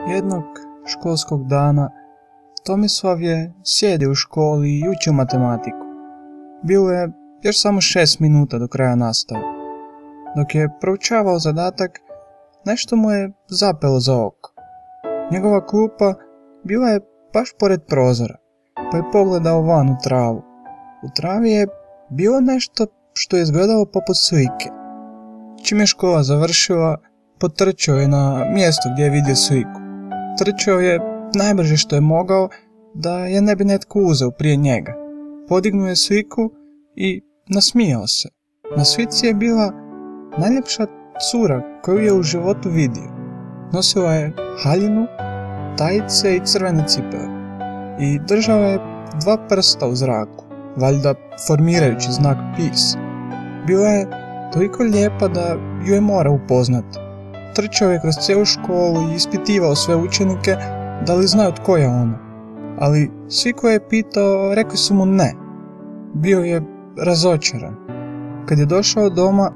Jednog školskog dana Tomislav je sjedio u školi i učio matematiku. Bilo je još samo 6 minuta do kraja nastave. Dok je proučavao zadatak, nešto mu je zapelo za oko. Njegova klupa bila je baš pored prozora, pa je pogledao van u travu. U travi je bilo nešto što je izgledalo poput slike. Čim je škola završila, potrčao je na mjesto gdje je vidio sliku. Trčao je najbrže što je mogao da je ne bi netko uzeo prije njega. Podignuo je sliku i nasmijao se. Na slici je bila najljepša cura koju je u životu vidio. Nosila je haljinu, tajice i crvene cipele i držala je 2 prsta u zraku, valjda formirajući znak peace. Bila je toliko lijepa da ju je morao upoznati. Trčao je kroz cijelu školu i ispitivao sve učenike da li znaju tko je ona. Ali svi koje je pitao rekli su mu ne. Bio je razočaran. Kad je došao doma,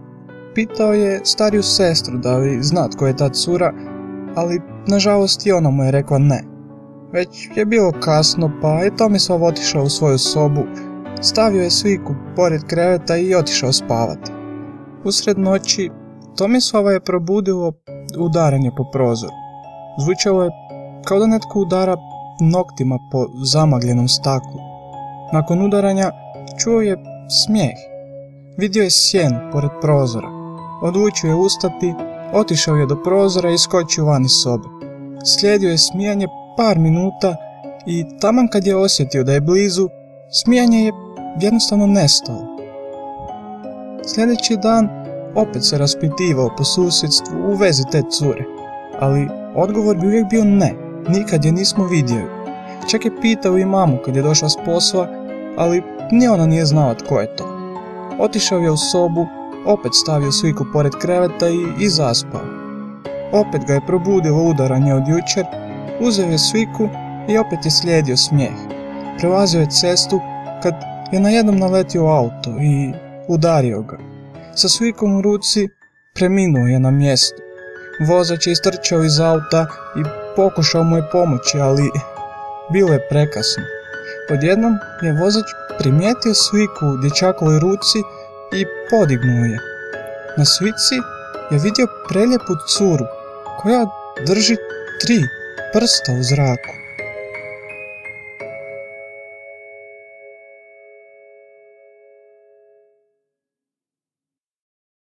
pitao je stariju sestru da li zna tko je ta cura, ali nažalost i ona mu je rekla ne. Već je bilo kasno, pa je Tomislav otišao u svoju sobu, stavio je sliku pored kreveta i otišao spavati. Usred noći Tomislava je probudilo udaranje po prozoru. Zvučalo je kao da netko udara noktima po zamagljenom staklu. Nakon udaranja čuo je smijeh. Vidio je sjenu pored prozora. Odlučio je ustati, otišao je do prozora i skočio van iz sobe. Slijedio je smijanje par minuta i taman kad je osjetio da je blizu, smijanje je jednostavno nestalo. Sljedeći dan opet se raspitivao po susjedstvu u vezi te cure, ali odgovor bi uvijek bio ne, nikad je nismo vidjeli. Čak je pitao i mamu kad je došla s posla, ali ni ona nije znala tko je to. Otišao je u sobu, opet stavio sliku pored kreveta i zaspao. Opet ga je probudilo udaranje od jučer, uzeo je sliku i opet je slijedio smijeh. Prelazio je cestu kad je najednom naletio auto i udario ga. Sa slikom u ruci preminuo je na mjestu. Vozač je istrčao iz auta i pokušao mu je pomoći, ali bilo je prekasno. Odjednom je vozač primijetio sliku u dječakovoj ruci i podignuo je. Na slici je vidio prelijepu curu koja drži 3 prsta u zraku.